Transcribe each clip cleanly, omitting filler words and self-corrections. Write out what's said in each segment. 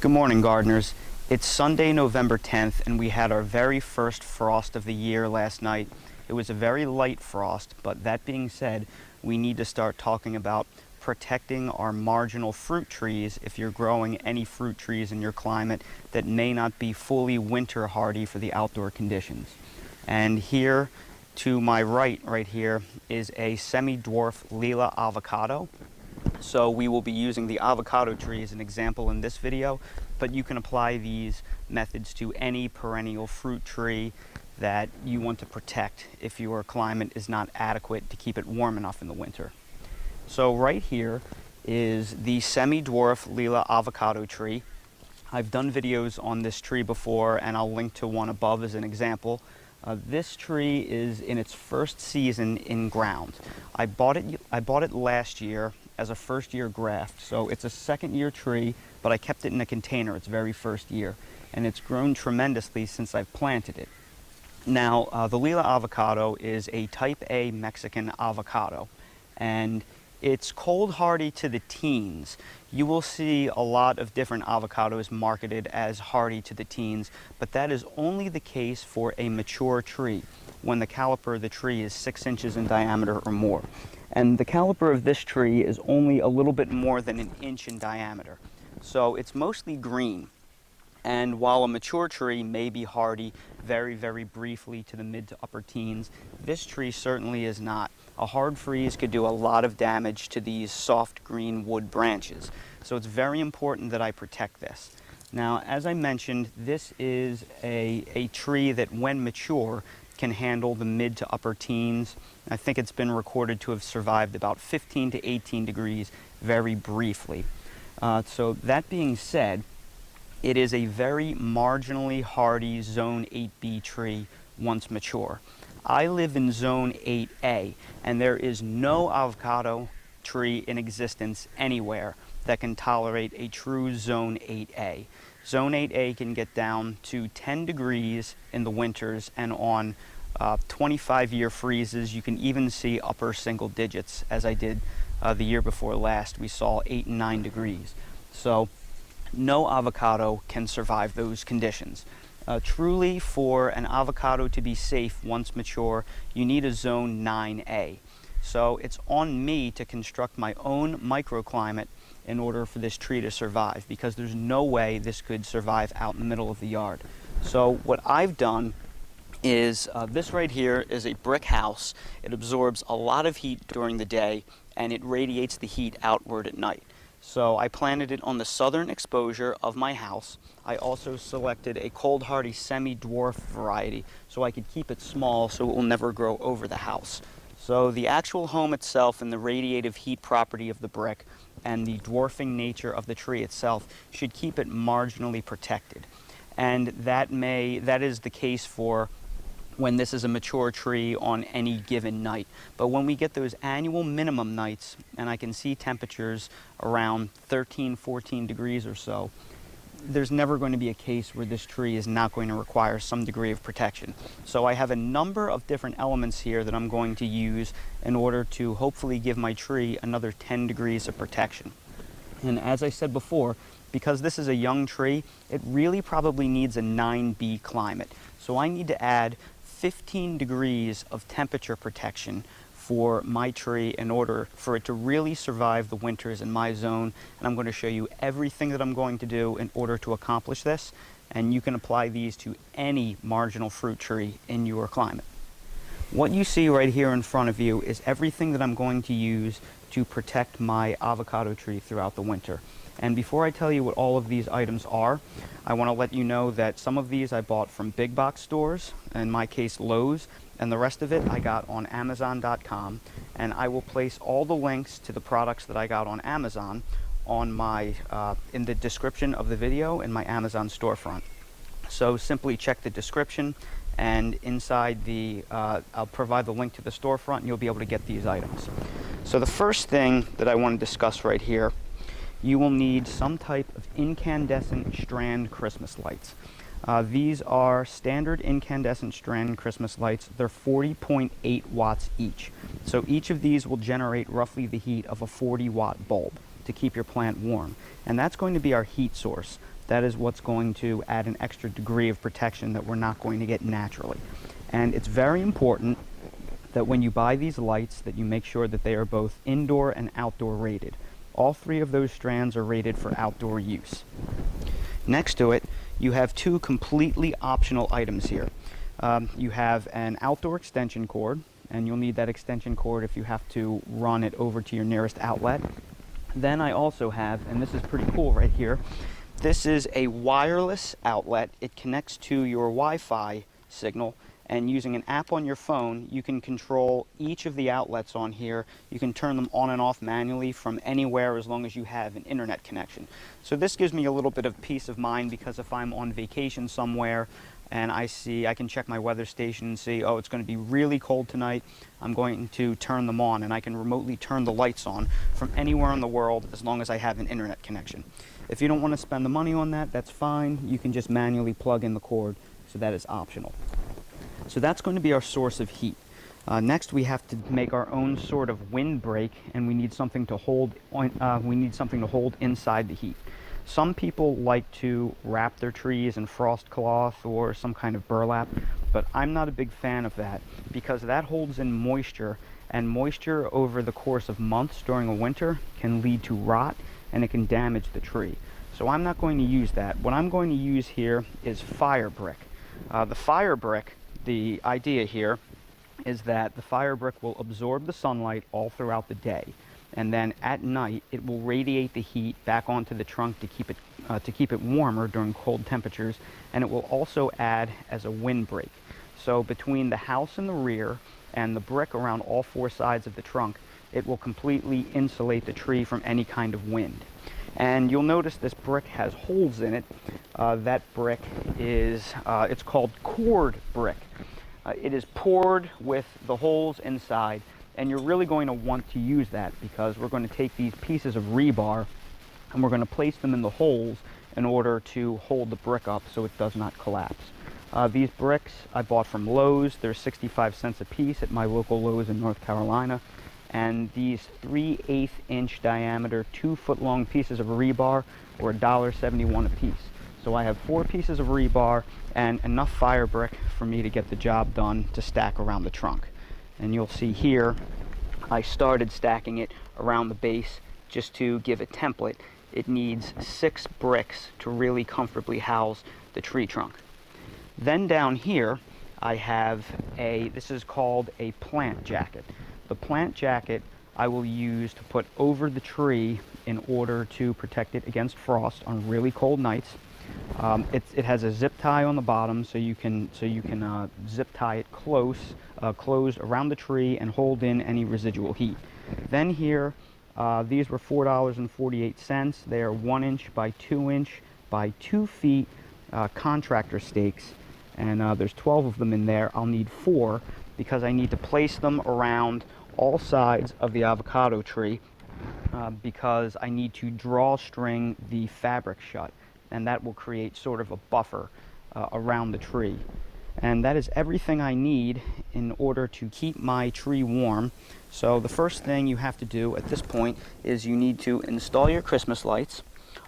Good morning, gardeners. It's Sunday, November 10th, and we had our very first frost of the year last night. It was a very light frost, but that being said, we need to start talking about protecting our marginal fruit trees if you're growing any fruit trees in your climate that may not be fully winter hardy for the outdoor conditions. And here to my right here is a semi-dwarf Lila avocado. So we will be using the avocado tree as an example in this video, but you can apply these methods to any perennial fruit tree that you want to protect if your climate is not adequate to keep it warm enough in the winter. So right here is the semi-dwarf Lila avocado tree. I've done videos on this tree before, and I'll link to one above as an example. This tree is in its first season in ground. I bought it last year as a first-year graft, so it's a second-year tree, but I kept it in a container its very first year, and it's grown tremendously since I've planted it. Now, the Lila avocado is a type A Mexican avocado, and it's cold hardy to the teens. You will see a lot of different avocados marketed as hardy to the teens, but that is only the case for a mature tree, when the caliper of the tree is 6 inches in diameter or more. And the caliper of this tree is only a little bit more than an inch in diameter. So it's mostly green. And while a mature tree may be hardy very, very briefly to the mid to upper teens, this tree certainly is not. A hard freeze could do a lot of damage to these soft green wood branches. So it's very important that I protect this. Now, as I mentioned, this is a tree that when mature can handle the mid to upper teens. I think it's been recorded to have survived about 15 to 18 degrees very briefly. So that being said, it is a very marginally hardy Zone 8B tree once mature. I live in Zone 8A, and there is no avocado tree in existence anywhere that can tolerate a true Zone 8A. Zone 8A can get down to 10 degrees in the winters, and on 25-year freezes, you can even see upper single digits, as I did the year before last. We saw 8 and 9 degrees. So no avocado can survive those conditions. Truly, for an avocado to be safe once mature, you need a Zone 9A. So it's on me to construct my own microclimate in order for this tree to survive, because there's no way this could survive out in the middle of the yard. So what I've done is this right here is a brick house. It absorbs a lot of heat during the day, and it radiates the heat outward at night. So I planted it on the southern exposure of my house. I also selected a cold hardy semi-dwarf variety so I could keep it small so it will never grow over the house. So the actual home itself and the radiative heat property of the brick and the dwarfing nature of the tree itself should keep it marginally protected. And that is the case for when this is a mature tree on any given night. But when we get those annual minimum nights, and I can see temperatures around 13, 14 degrees or so, there's never going to be a case where this tree is not going to require some degree of protection. So I have a number of different elements here that I'm going to use in order to hopefully give my tree another 10 degrees of protection. And as I said before, because this is a young tree, it really probably needs a 9B climate. So I need to add 15 degrees of temperature protection for my tree in order for it to really survive the winters in my zone. And I'm going to show you everything that I'm going to do in order to accomplish this. And you can apply these to any marginal fruit tree in your climate. What you see right here in front of you is everything that I'm going to use to protect my avocado tree throughout the winter. And before I tell you what all of these items are, I want to let you know that some of these I bought from big box stores, in my case Lowe's, and the rest of it I got on Amazon.com. And I will place all the links to the products that I got on Amazon on my in the description of the video in my Amazon storefront. So simply check the description, and inside I'll provide the link to the storefront, and you'll be able to get these items. So the first thing that I want to discuss right here, you will need some type of incandescent strand Christmas lights. These are standard incandescent strand Christmas lights. They're 40.8 watts each. So each of these will generate roughly the heat of a 40-watt bulb to keep your plant warm. And that's going to be our heat source. That is what's going to add an extra degree of protection that we're not going to get naturally. And it's very important that when you buy these lights that you make sure that they are both indoor and outdoor rated. All 3 of those strands are rated for outdoor use. Next to it, you have 2 completely optional items here. You have an outdoor extension cord, and you'll need that extension cord if you have to run it over to your nearest outlet. Then I also have, and this is pretty cool right here, this is a wireless outlet. It connects to your Wi-Fi signal, and using an app on your phone, you can control each of the outlets on here. You can turn them on and off manually from anywhere as long as you have an internet connection. So this gives me a little bit of peace of mind, because if I'm on vacation somewhere and I can check my weather station and see, oh, it's going to be really cold tonight, I'm going to turn them on, and I can remotely turn the lights on from anywhere in the world as long as I have an internet connection. If you don't want to spend the money on that, that's fine. You can just manually plug in the cord, so that is optional. So that's going to be our source of heat. Next, we have to make our own sort of windbreak, and we need something to hold inside the heat. Some people like to wrap their trees in frost cloth or some kind of burlap, but I'm not a big fan of that, because that holds in moisture, and moisture over the course of months during a winter can lead to rot, and it can damage the tree. So I'm not going to use that. What I'm going to use here is fire brick. The fire brick, the idea here is that the fire brick will absorb the sunlight all throughout the day, and then at night it will radiate the heat back onto the trunk to keep it warmer during cold temperatures, and it will also add as a windbreak. So between the house and the rear and the brick around all 4 sides of the trunk, it will completely insulate the tree from any kind of wind. And you'll notice this brick has holes in it. That brick is, it's called cord brick. It is poured with the holes inside, and you're really going to want to use that, because we're going to take these pieces of rebar and we're going to place them in the holes in order to hold the brick up so it does not collapse. These bricks I bought from Lowe's. They're 65 cents a piece at my local Lowe's in North Carolina. And these 3/8 inch diameter, 2 foot long pieces of rebar were $1.71 a piece. So I have 4 pieces of rebar and enough fire brick for me to get the job done to stack around the trunk. And you'll see here, I started stacking it around the base just to give a template. It needs 6 bricks to really comfortably house the tree trunk. Then down here, I have this is called a plant jacket. The plant jacket I will use to put over the tree in order to protect it against frost on really cold nights. It has a zip tie on the bottom, so you can zip tie it closed around the tree and hold in any residual heat. Then here, these were $4.48. They are 1 inch by 2 inch by 2 feet contractor stakes, and there's 12 of them in there. I'll need 4, because I need to place them around all sides of the avocado tree, because I need to drawstring the fabric shut, and that will create sort of a buffer around the tree. And that is everything I need in order to keep my tree warm. So the first thing you have to do at this point is you need to install your Christmas lights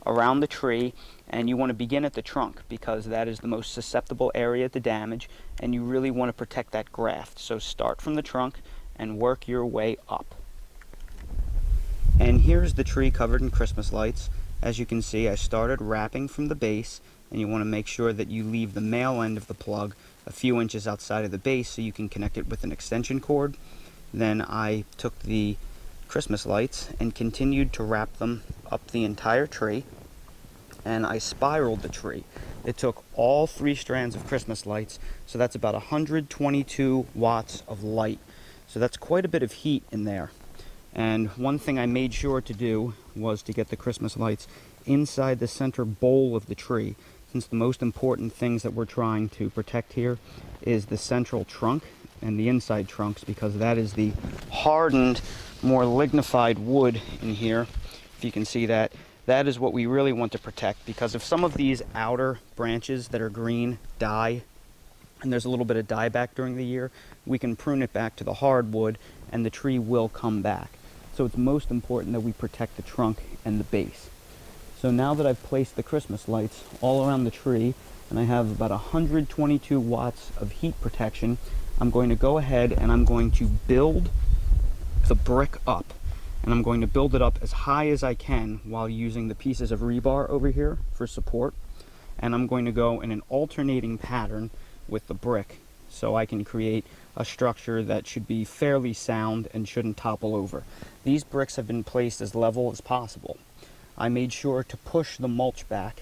around the tree, and you want to begin at the trunk, because that is the most susceptible area to damage, and you really want to protect that graft. So start from the trunk and work your way up. And here's the tree covered in Christmas lights. As you can see, I started wrapping from the base, and you want to make sure that you leave the male end of the plug a few inches outside of the base so you can connect it with an extension cord. Then I took the Christmas lights and continued to wrap them up the entire tree, and I spiraled the tree. It took all 3 strands of Christmas lights, so that's about 122 watts of light. So that's quite a bit of heat in there. And one thing I made sure to do was to get the Christmas lights inside the center bowl of the tree, since the most important things that we're trying to protect here is the central trunk and the inside trunks, because that is the hardened, more lignified wood in here. If you can see that, that is what we really want to protect, because if some of these outer branches that are green die, and there's a little bit of dieback during the year, we can prune it back to the hardwood and the tree will come back. So it's most important that we protect the trunk and the base. So now that I've placed the Christmas lights all around the tree, and I have about 122 watts of heat protection, I'm going to go ahead and I'm going to build the brick up. And I'm going to build it up as high as I can while using the pieces of rebar over here for support. And I'm going to go in an alternating pattern with the brick so I can create a structure that should be fairly sound and shouldn't topple over. These bricks have been placed as level as possible. I made sure to push the mulch back,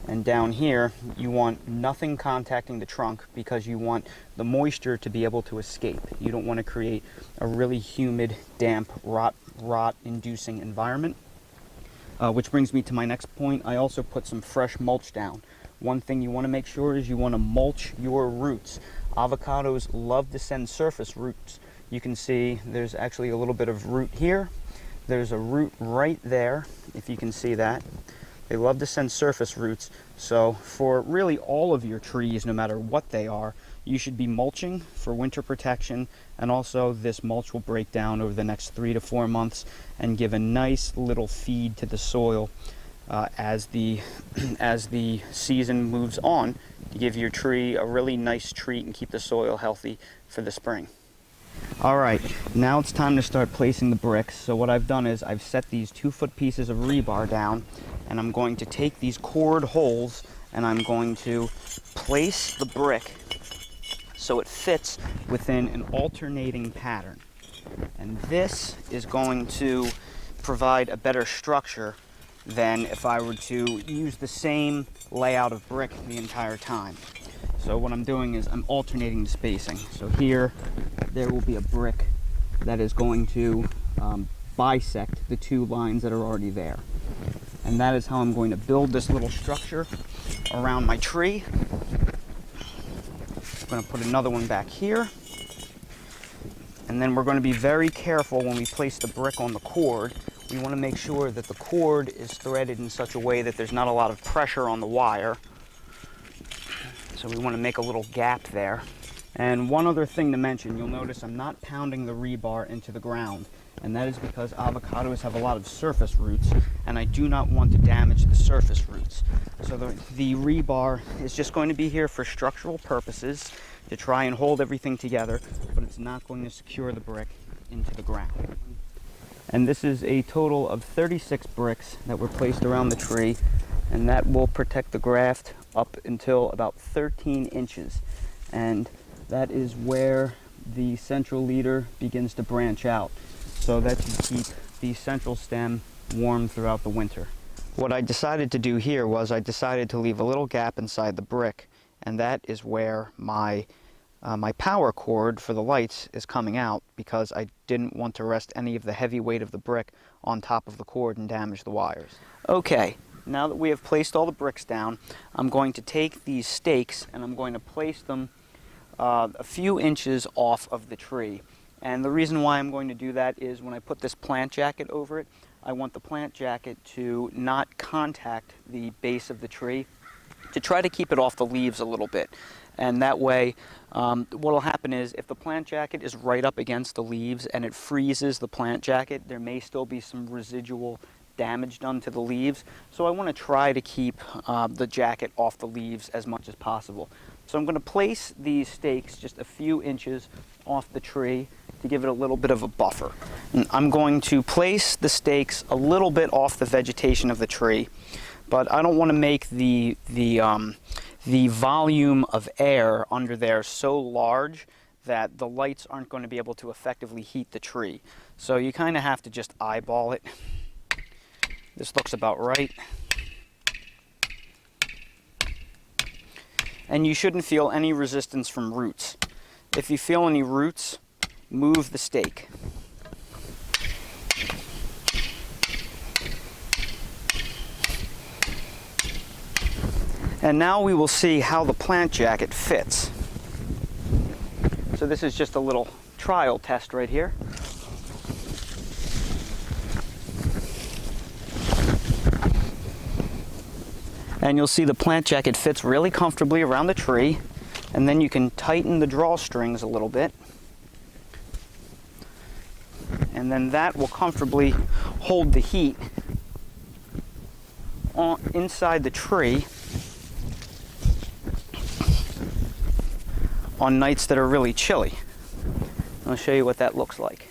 and down here you want nothing contacting the trunk because you want the moisture to be able to escape. You don't want to create a really humid, damp, rot-inducing environment. Which brings me to my next point. I also put some fresh mulch down. One thing you want to make sure is you want to mulch your roots. Avocados love to send surface roots. You can see there's actually a little bit of root here. There's a root right there, if you can see that. They love to send surface roots. So for really all of your trees, no matter what they are, you should be mulching for winter protection, and also this mulch will break down over the next 3 to 4 months and give a nice little feed to the soil as the season moves on, to give your tree a really nice treat and keep the soil healthy for the spring. All right, now it's time to start placing the bricks. So what I've done is I've set these 2-foot pieces of rebar down, and I'm going to take these cored holes and I'm going to place the brick so it fits within an alternating pattern. And this is going to provide a better structure than if I were to use the same layout of brick the entire time. So what I'm doing is I'm alternating the spacing. So here, there will be a brick that is going to bisect the 2 lines that are already there. And that is how I'm going to build this little structure around my tree. I'm going to put another one back here. And then we're going to be very careful when we place the brick on the cord. We want to make sure that the cord is threaded in such a way that there's not a lot of pressure on the wire. So we want to make a little gap there. And one other thing to mention, you'll notice I'm not pounding the rebar into the ground. And that is because avocados have a lot of surface roots, and I do not want to damage the surface roots. So the rebar is just going to be here for structural purposes to try and hold everything together, but it's not going to secure the brick into the ground. And this is a total of 36 bricks that were placed around the tree, and that will protect the graft up until about 13 inches. And that is where the central leader begins to branch out, so that you keep the central stem warm throughout the winter. What I decided to do here was I decided to leave a little gap inside the brick, and that is where my power cord for the lights is coming out, because I didn't want to rest any of the heavy weight of the brick on top of the cord and damage the wires. Okay, now that we have placed all the bricks down, I'm going to take these stakes and I'm going to place them a few inches off of the tree. And the reason why I'm going to do that is when I put this plant jacket over it, I want the plant jacket to not contact the base of the tree, to try to keep it off the leaves a little bit. And that way, what will happen is if the plant jacket is right up against the leaves and it freezes the plant jacket, there may still be some residual damage done to the leaves. So I want to try to keep the jacket off the leaves as much as possible. So I'm going to place these stakes just a few inches off the tree to give it a little bit of a buffer. And I'm going to place the stakes a little bit off the vegetation of the tree, but I don't want to make the volume of air under there so large that the lights aren't going to be able to effectively heat the tree. So you kind of have to just eyeball it. This looks about right. And you shouldn't feel any resistance from roots. If you feel any roots, move the stake. And now we will see how the plant jacket fits. So this is just a little trial test right here. And you'll see the plant jacket fits really comfortably around the tree, and then you can tighten the drawstrings a little bit, and then that will comfortably hold the heat inside the tree on nights that are really chilly. I'll show you what that looks like.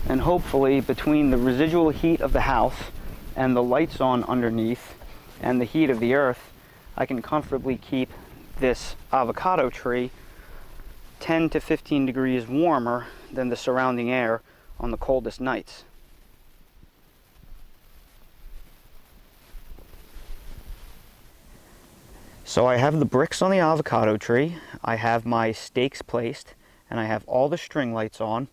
And hopefully between the residual heat of the house and the lights on underneath and the heat of the earth, I can comfortably keep this avocado tree 10 to 15 degrees warmer than the surrounding air on the coldest nights. So I have the bricks on the avocado tree, I have my stakes placed, and I have all the string lights on.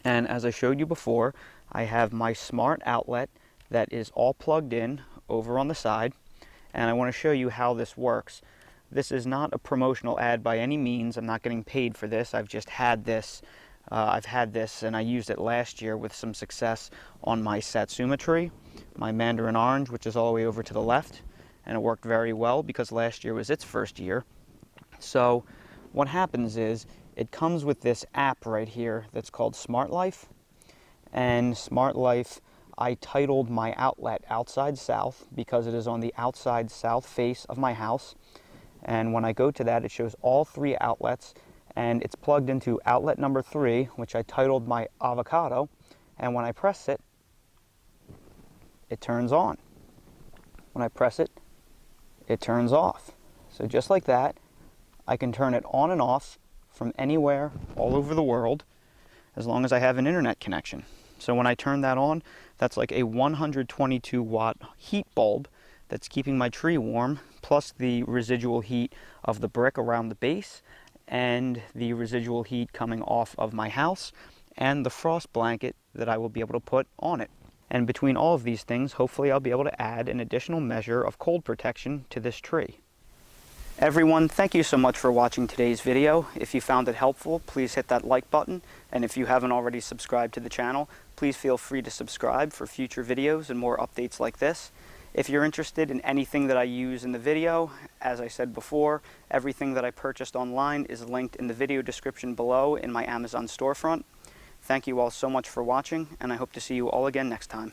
And as I showed you before, I have my smart outlet that is all plugged in over on the side. And I want to show you how this works. This is not a promotional ad by any means. I'm not getting paid for this. I've just had this. I've had this and I used it last year with some success on my Satsuma tree, my Mandarin orange, which is all the way over to the left. And it worked very well because last year was its first year. So what happens is it comes with this app right here that's called Smart Life. And Smart Life, I titled my outlet Outside South because it is on the outside south face of my house. And when I go to that, it shows all 3 outlets, and it's plugged into outlet number 3, which I titled my avocado. And when I press it, it turns on. When I press it, it turns off. So just like that, I can turn it on and off from anywhere all over the world as long as I have an internet connection. So when I turn that on, that's like a 122 watt heat bulb that's keeping my tree warm, plus the residual heat of the brick around the base and the residual heat coming off of my house and the frost blanket that I will be able to put on it. And between all of these things, hopefully I'll be able to add an additional measure of cold protection to this tree. Everyone, thank you so much for watching today's video. If you found it helpful, please hit that like button. And if you haven't already subscribed to the channel, please feel free to subscribe for future videos and more updates like this. If you're interested in anything that I use in the video, as I said before, everything that I purchased online is linked in the video description below in my Amazon storefront. Thank you all so much for watching, and I hope to see you all again next time.